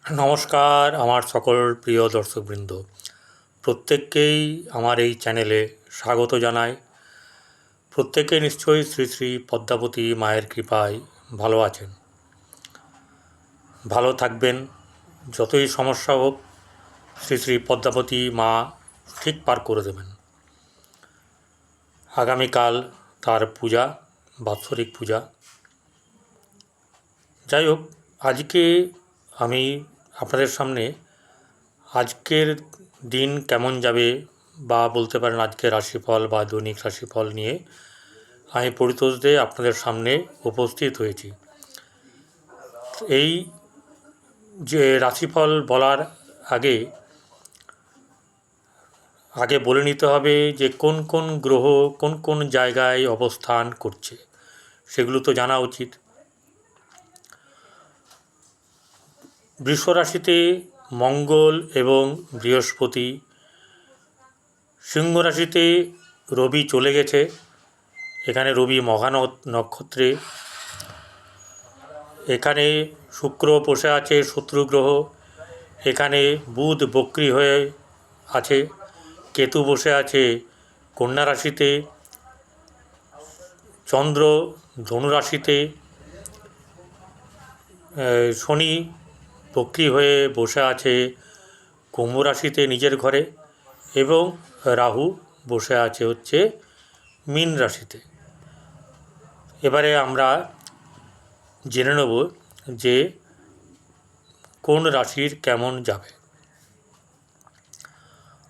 নমস্কার আমার সকল প্রিয় দর্শকবৃন্দ, প্রত্যেককেই আমার এই চ্যানেলে স্বাগত জানাই। প্রত্যেকে নিশ্চয়ই শ্রী শ্রী পদ্মাবতী মায়ের কৃপায় ভালো আছেন, ভালো থাকবেন। যতই সমস্যা হোক শ্রী শ্রী পদ্মাবতী মা ঠিক পার করে দেবেন। আগামীকাল তার পূজা, বাৎসরিক পূজা। যাই হোক, আজকে আমি আপনাদের সামনে আজকের দিন কেমন যাবে বা বলতে পারেন আজকের রাশিফল বা দৈনিক রাশিফল নিয়ে আমি পরিতোষ দে আপনাদের সামনে উপস্থিত হয়েছি। এই যে রাশিফল বলার আগে আগে বলে নিতে হবে যে কোন কোন গ্রহ কোন কোন জায়গায় অবস্থান করছে, সেগুলো তো জানা উচিত। বৃষ রাশিতে মঙ্গল এবং বৃহস্পতি, সিংহ রাশিতে রবি চলে গেছে, এখানে রবি মঘা নক্ষত্রে, এখানে শুক্র বসে আছে শত্রু গ্রহ, এখানে বুধ বক্রী হয়ে আছে, কেতু বসে আছে কন্যা রাশিতে, চন্দ্র ধনু রাশিতে, শনি বক্রী হয়ে বসে আছে কুম্ভ রাশিতে নিজের ঘরে, এবং রাহু বসে আছে হচ্ছে মীন রাশিতে। এবারে আমরা জেনে নেব যে কোন রাশির কেমন যাবে।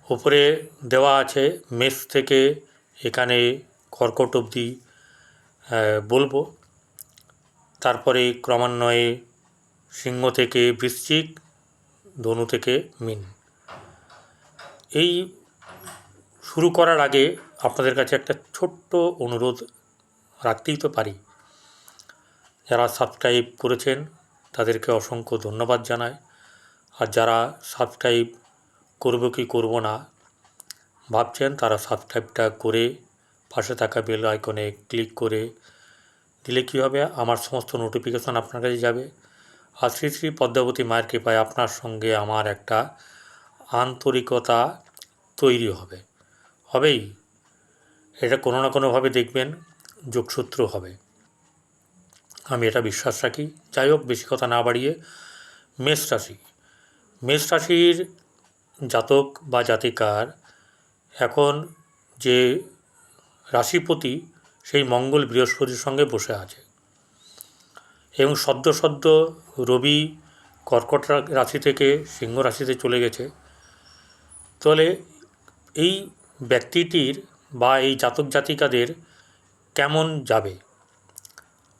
ওপরে দেওয়া আছে মেষ থেকে এখানে কর্কট অবধি বলবো, তারপরে ক্রমান্বয়ে সিংহ থেকে বৃশ্চিক, ধনু থেকে মীন। এই শুরু করার আগে আপনাদের কাছে একটা ছোট্ট অনুরোধ রাখতেই তো পারি। যারা সাবস্ক্রাইব করেছেন তাদেরকে অসংখ্য ধন্যবাদ জানাই, আর যারা সাবস্ক্রাইব করব কি করব না ভাবছেন তারা সাবস্ক্রাইবটা করে পাশে থাকা বেল আইকনে ক্লিক করে দিলে কী হবে, আমার সমস্ত নোটিফিকেশান আপনার কাছে যাবে। আর শ্রী শ্রী পদ্মাবতী মায়ের কৃপায় আপনার সঙ্গে আমার একটা আন্তরিকতা তৈরি হবেই। এটা কোনো না কোনোভাবে দেখবেন যোগসূত্র হবে, আমি এটা বিশ্বাস রাখি। যাই হোক, বেশি কথা না বাড়িয়ে মেষ রাশির জাতক বা জাতিকার এখন যে রাশিপতি সেই মঙ্গল বৃহস্পতির সঙ্গে বসে আছে, এবং সদ্য রবি কর্কট রাশি থেকে সিংহ রাশিতে চলে গেছে। তাহলে এই ব্যক্তিটির বা এই জাতক জাতিকাদের কেমন যাবে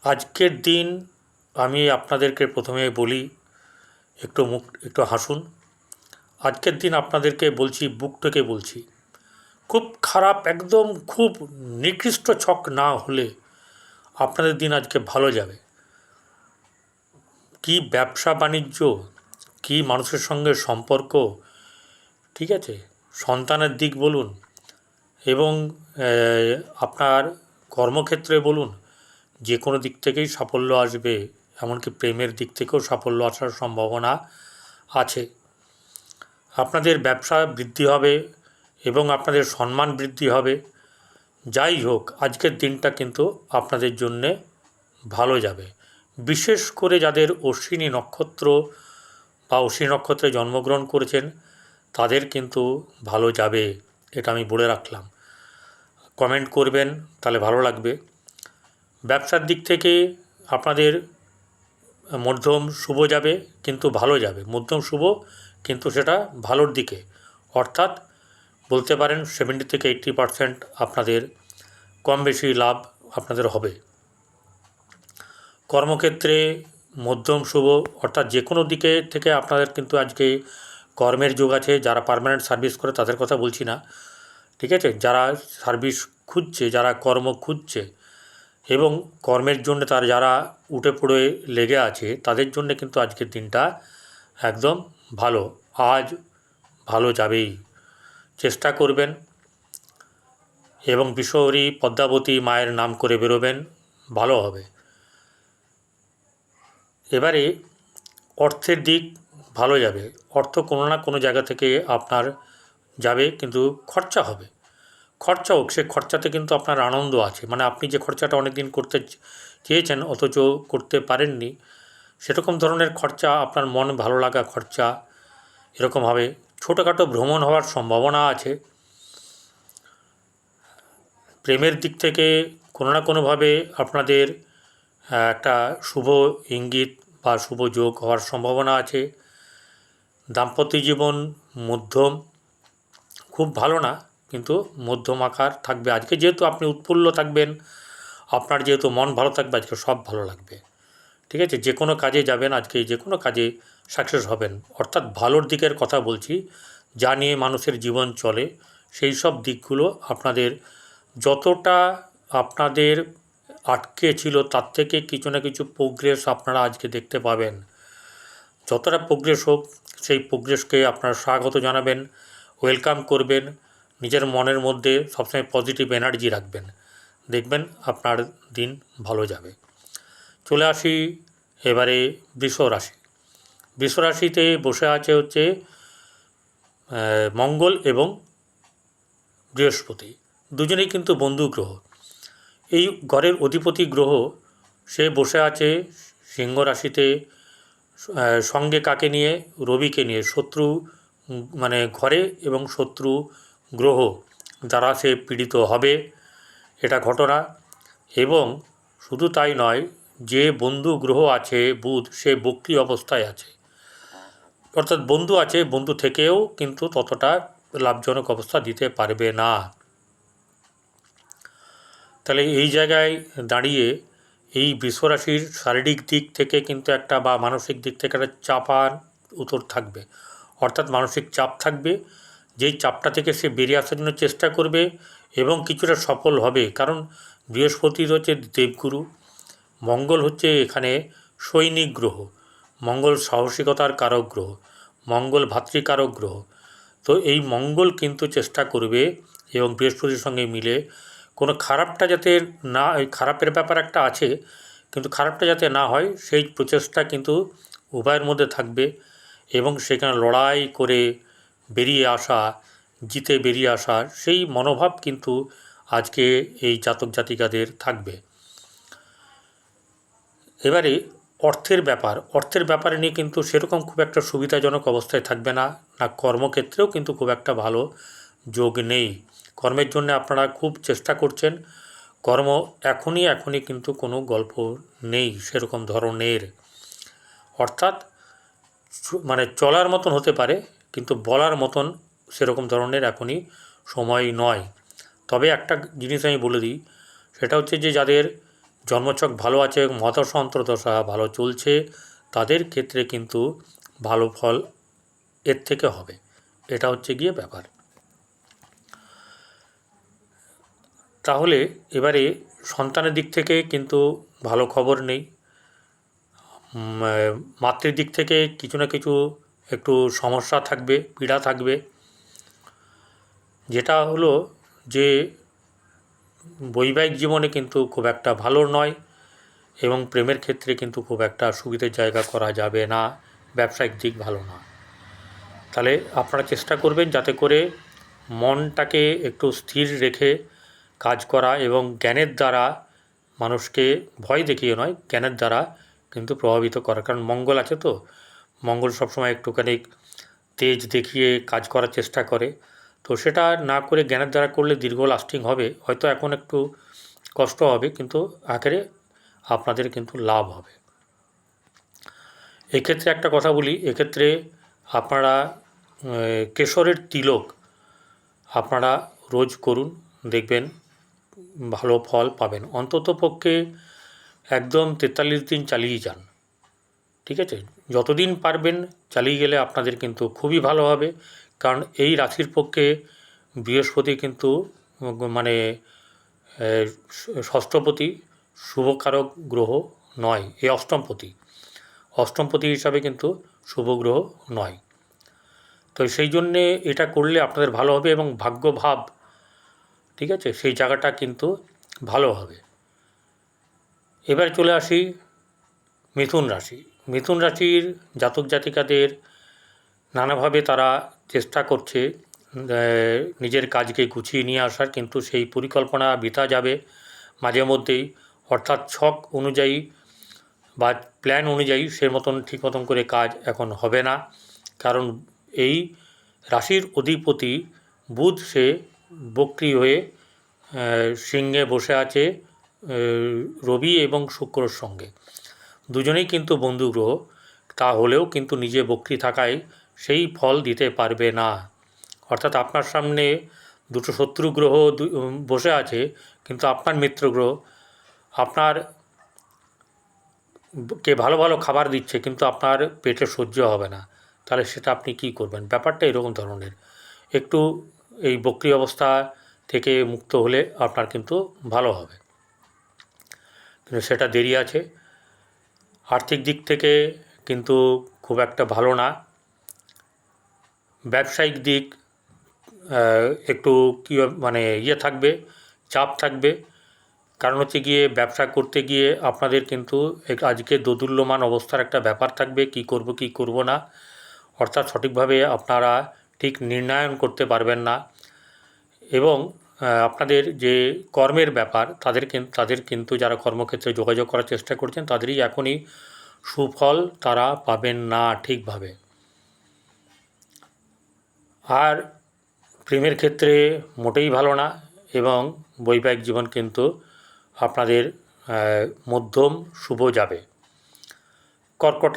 আজকের দিন, আমি আপনাদেরকে প্রথমে বলি, একটু হাসুন। আজকের দিন আপনাদেরকে বলছি, বুক থেকে বলছি, খুব খারাপ, একদম খুব নিকৃষ্ট ছক না হলে আপনাদের দিন আজকে ভালো যাবে। কি ব্যবসা বাণিজ্য, কি মানুষের সঙ্গে সম্পর্ক, ঠিক আছে, সন্তানের দিক বলুন, এবং আপনার কর্মক্ষেত্রে বলুন, যে কোনো দিক থেকেই সাফল্য আসবে। এমনকি প্রেমের দিক থেকেও সাফল্য আসার সম্ভাবনা আছে। আপনাদের ব্যবসা বৃদ্ধি হবে এবং আপনাদের সম্মান বৃদ্ধি হবে। যাই হোক, আজকের দিনটা কিন্তু আপনাদের জন্যে ভালো যাবে। বিশেষ করে যাদের অশ্বিনী নক্ষত্র বা অশ্বিনী নক্ষত্রে জন্মগ্রহণ করেছেন তাদের কিন্তু ভালো যাবে, এটা আমি বলে রাখলাম। কমেন্ট করবেন, তাহলে ভালো লাগবে। ব্যবসার দিক থেকে আপনাদের মধ্যম শুভ যাবে, কিন্তু ভালো যাবে। মধ্যম শুভ, কিন্তু সেটা ভালোর দিকে, অর্থাৎ বলতে পারেন 70 থেকে 80% আপনাদের কম বেশি লাভ আপনাদের হবে। কর্মক্ষেত্রে মধ্যম শুভ, অর্থাৎ যে কোনো দিকে থেকে আপনাদের কিন্তু আজকে কর্মের যোগ আছে। যারা পার্মানেন্ট সার্ভিস করে তাদের কথা বলছি না, ঠিক আছে, যারা সার্ভিস খুঁজছে, যারা কর্ম খুঁজছে এবং কর্মের জন্য যারা উঠে পড়ে লেগে আছে তাদের জন্য কিন্তু আজকের দিনটা একদম ভালো। আজ ভালো যাবেই, চেষ্টা করবেন এবং বিশ্বহরী পদ্মাবতী মায়ের নাম করে বেরোবেন, ভালো হবে। এবারে অর্থের দিক ভালো যাবে। অর্থ কোনো না কোনো জায়গা থেকে আপনার যাবে, কিন্তু খরচা হবে। খরচা হোক, সে খরচাতে কিন্তু আপনার আনন্দ আছে। মানে আপনি যে খরচাটা অনেক দিন করতে চেয়েছেন অথচ করতে পারেননি, সেরকম ধরনের খরচা, আপনার মন ভালো লাগা খরচা এরকম হবে। ছোটোখাটো ভ্রমণ হওয়ার সম্ভাবনা আছে। প্রেমের দিক থেকে কোনো না কোনোভাবে আপনাদের একটা শুভ ইঙ্গিত বা শুভ যোগ হওয়ার সম্ভাবনা আছে। দাম্পত্য জীবন মধ্যম, খুব ভালো না, কিন্তু মধ্যম আকার থাকবে। আজকে যেহেতু আপনি উৎফুল্ল থাকবেন, আপনার যেহেতু মন ভালো থাকবে, আজকে সব ভালো লাগবে। ঠিক আছে, যে কোনো কাজে যাবেন, আজকে যে কোনো কাজে সাকসেস হবেন। অর্থাৎ ভালোর দিকের কথা বলছি, যা নিয়ে মানুষের জীবন চলে, সেই সব দিকগুলো আপনাদের যতটা আপনাদের আটকে ছিল তার থেকে কিছু না কিছু প্রোগ্রেস আপনারা আজকে দেখতে পাবেন। যতটা প্রোগ্রেস হোক, সেই প্রোগ্রেসকে আপনারা স্বাগত জানাবেন, ওয়েলকাম করবেন। নিজের মনের মধ্যে সবসময় পজিটিভ এনার্জি রাখবেন, দেখবেন আপনার দিন ভালো যাবে। চলে আসি এবারে বৃষ রাশি। বৃষ রাশিতে বসে আছে হচ্ছে মঙ্গল এবং বৃহস্পতি, দুজনেই কিন্তু বন্ধু গ্রহ। এই ঘরের অধিপতি গ্রহ সে বসে আছে সিংহ রাশিতে, সঙ্গে কাকে নিয়ে? রবিকে নিয়ে। শত্রু মানে ঘরে এবং শত্রু গ্রহ দ্বারা সে পীড়িত হবে, এটা ঘটনা। এবং শুধু তাই নয়, যে বন্ধু গ্রহ আছে বুধ, সে বক্রী অবস্থায় আছে। অর্থাৎ বন্ধু আছে, বন্ধু থেকেও কিন্তু ততটা লাভজনক অবস্থা দিতে পারবে না। তাহলে এই জায়গায় দাঁড়িয়ে এই বৃষরাশির শারীরিক দিক থেকে কিন্তু একটা বা মানসিক দিক থেকে একটা চাপার উত্তর থাকবে। অর্থাৎ মানসিক চাপ থাকবে, যেই চাপটা থেকে সে বেরিয়ে আসার জন্য চেষ্টা করবে এবং কিছুটা সফল হবে। কারণ বৃহস্পতির হচ্ছে দেবগুরু, মঙ্গল হচ্ছে এখানে সৈনিক গ্রহ, মঙ্গল সাহসিকতার কারক গ্রহ, মঙ্গল ভাতৃকারক গ্রহ। তো এই মঙ্গল কিন্তু চেষ্টা করবে এবং বৃহস্পতির সঙ্গে মিলে কোনো খারাপটা যাতে না, খারাপের ব্যাপার একটা আছে, কিন্তু খারাপটা যাতে না হয় সেই প্রচেষ্টা কিন্তু উভয়ের মধ্যে থাকবে। এবং সেখানে লড়াই করে বেরিয়ে আসা, জিতে বেরিয়ে আসা, সেই মনোভাব কিন্তু আজকে এই জাতক জাতিকাদের থাকবে। এবারে অর্থের ব্যাপারে নিয়ে কিন্তু সেরকম খুব একটা সুবিধাজনক অবস্থায় থাকবে না। কর্মক্ষেত্রেও কিন্তু খুব একটা ভালো যোগ নেই। কর্মের জন্য আপনারা খুব চেষ্টা করছেন, কর্ম এখনই কিন্তু কোনো গল্প নেই সেরকম ধরনের। অর্থাৎ মানে চলার মতন হতে পারে, কিন্তু বলার মতন সেরকম ধরনের এখনই সময় নয়। তবে একটা জিনিস আমি বলে দিই, সেটা হচ্ছে যে যাদের জন্মছক ভালো আছে এবং মহাদশা অন্তর্দশা ভালো চলছে, তাদের ক্ষেত্রে কিন্তু ভালো ফল এর থেকে হবে। এটা হচ্ছে গিয়ে ব্যাপার। তাহলে এবারে সন্তানের দিক থেকে কিন্তু ভালো খবর নেই। মাতৃর দিক থেকে কিছু না কিছু একটু সমস্যা থাকবে, পীড়া থাকবে। যেটা হলো যে বৈবাহিক জীবনে কিন্তু খুব একটা ভালো নয় এবং প্রেমের ক্ষেত্রে কিন্তু খুব একটা সুবিধের জায়গা করা যাবে না, ব্যবসায়িক দিক ভালো না। তাহলে আপনারা চেষ্টা করবেন যাতে করে মনটাকে একটু স্থির রেখে কাজ করা এবং জ্ঞানের দ্বারা মানুষকে ভয় দেখিয়ে নয়, জ্ঞানের দ্বারা কিন্তু প্রভাবিত করা। কারণ মঙ্গল আছে তো, মঙ্গল সবসময় একটুখানি তেজ দেখিয়ে কাজ করার চেষ্টা করে। তো সেটা না করে জ্ঞানের দ্বারা করলে দীর্ঘ লাস্টিং হবে। হয়তো এখন একটু কষ্ট হবে, কিন্তু আখেরে আপনাদের কিন্তু লাভ হবে। এক্ষেত্রে একটা কথা বলি, এক্ষেত্রে আপনারা কেশরের তিলক আপনারা রোজ করুন, দেখবেন ভালো ফল পাবেন। অন্তত পক্ষে একদম 43 দিন চালিয়ে যান, ঠিক আছে? যতদিন পারবেন চালিয়ে গেলে আপনাদের কিন্তু খুবই ভালো হবে। কারণ এই রাশির পক্ষে বৃহস্পতি কিন্তু মানে ষষ্ঠপতি, শুভকারক গ্রহ নয়, এ অষ্টমপতি হিসাবে কিন্তু শুভ গ্রহ নয়। তো সেই জন্যে এটা করলে আপনাদের ভালো হবে এবং ভাগ্যভাব, ঠিক আছে, সেই জায়গাটা কিন্তু ভালো হবে। এবার চলে আসি মিথুন রাশি। মিথুন রাশির জাতক জাতিকাদের নানাভাবে তারা চেষ্টা করছে নিজের কাজকে গুছিয়ে নিয়ে আসার, কিন্তু সেই পরিকল্পনা বৃথা যাবে মাঝে মধ্যেই। অর্থাৎ ছক অনুযায়ী বা প্ল্যান অনুযায়ী সে মতন ঠিক মতন করে কাজ এখন হবে না। কারণ এই রাশির অধিপতি বুধ সে বক্রী হয়ে সিংহে বসে আছে রবি এবং শুক্রর সঙ্গে। দুজনেই কিন্তু বন্ধু গ্রহ, তা হলেও কিন্তু নিজে বক্রী থাকায় সেই ফল দিতে পারবে না। অর্থাৎ আপনার সামনে দুটো শত্রু গ্রহ বসে আছে, কিন্তু আপনার মিত্র গ্রহ আপনার কে ভালো ভালো খাবার দিচ্ছে, কিন্তু আপনার পেটে সহ্য হবে না। তাহলে সেটা আপনি কি করবেন? ব্যাপারটা এরকম ধরনের। একটু এই বক্রী অবস্থা থেকে মুক্ত হলে আপনার কিন্তু ভালো হবে, কিন্তু সেটা দেরি আছে। আর্থিক দিক থেকে কিন্তু খুব একটা ভালো না। ব্যবসায়িক দিক একটু কী মানে থাকবে, চাপ থাকবে। কারণ হচ্ছে গিয়ে ব্যবসা করতে গিয়ে আপনাদের কিন্তু আজকে দোদুল্যমান অবস্থার একটা ব্যাপার থাকবে, কি করব কি করব না। অর্থাৎ সঠিকভাবে আপনারা ঠিক নির্ণয়ন করতে পারবেন না। এবং আপনাদের যে কর্মের ব্যাপার, তাদের কিন্তু যারা কর্মক্ষেত্রে যোগাযোগ করার চেষ্টা করছেন তাদেরই এখনই সুফল তারা পাবেন না ঠিকভাবে। আর প্রেমের ক্ষেত্রে মোটেই ভালো না, এবং বৈবাহিক জীবন কিন্তু আপনাদের মধ্যম শুভ যাবে। কর্কট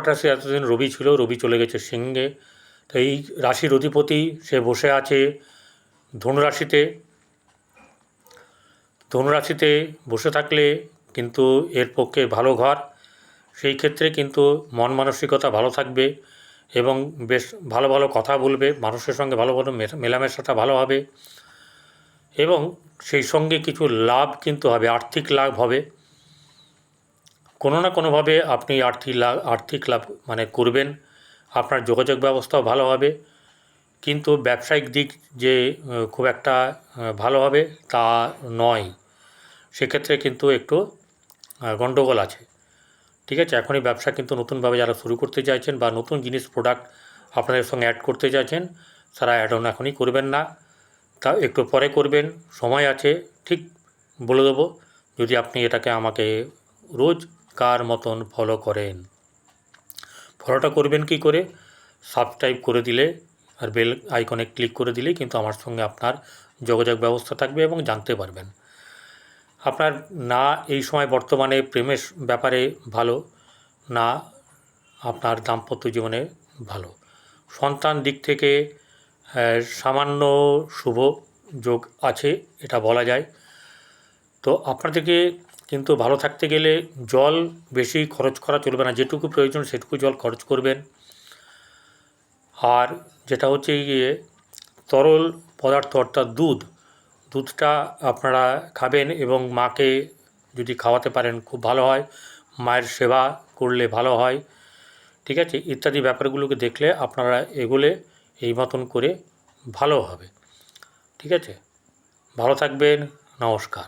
রাশি এতদিন রবি ছিল, রবি চলে গেছে সিংহে। তো এই রাশির অধিপতি সে বসে আছে ধনুরাশিতে বসে থাকলে কিন্তু এর পক্ষে ভালো ঘর। সেই ক্ষেত্রে কিন্তু মন মানসিকতা ভালো থাকবে এবং বেশ ভালো ভালো কথা বলবে, মানুষের সঙ্গে ভালো ভালো মেলামেশাটা ভালো হবে, এবং সেই সঙ্গে কিছু লাভ কিন্তু হবে, আর্থিক লাভ হবে। কোনো না কোনোভাবে আপনি আর্থিক লাভ মানে করবেন। আপনার যোগাযোগ ব্যবস্থাও ভালো হবে, কিন্তু ব্যবসায়িক দিক যে খুব একটা ভালো হবে তা নয়। সেক্ষেত্রে কিন্তু একটু গণ্ডগোল আছে। ঠিক আছে, এখনই ব্যবসা কিন্তু নতুনভাবে যারা শুরু করতে চাইছেন বা নতুন জিনিস প্রোডাক্ট আপনাদের সঙ্গে অ্যাড করতে চাইছেন, তারা অ্যাড অন এখনই করবেন না, তা একটু পরে করবেন, সময় আছে। ঠিক বলে দেবো, যদি আপনি এটাকে আমাকে রোজকার মতন ফলো করেন। ফলোটা করবেন কি করে? সাবস্ক্রাইব করে দিলে আর বেল আইকনে ক্লিক করে দিলেই কিন্তু আমার সঙ্গে আপনার যোগাযোগ ব্যবস্থা থাকবে এবং জানতে পারবেন। আপনার না এই সময় বর্তমানে প্রেমের ব্যাপারে ভালো, না আপনার দাম্পত্য জীবনে ভালো। সন্তান দিক থেকে সামান্য শুভ যোগ আছে, এটা বলা যায়। তো আপনাদেরকে কিন্তু ভালো থাকতে গেলে জল বেশি খরচ করা চলবে না, যেটুকু প্রয়োজন সেটুকু জল খরচ করবেন। আর যেটা হচ্ছে গিয়ে তরল পদার্থ অর্থাৎ দুধটা আপনারা খাবেন, এবং মাকে যদি খাওয়াতে পারেন খুব ভালো হয়, মায়ের সেবা করলে ভালো হয়। ঠিক আছে, ইত্যাদি ব্যাপারগুলোকে দেখলে আপনারা এগোলে এই মতন করে ভালো হবে। ঠিক আছে, ভালো থাকবেন, নমস্কার।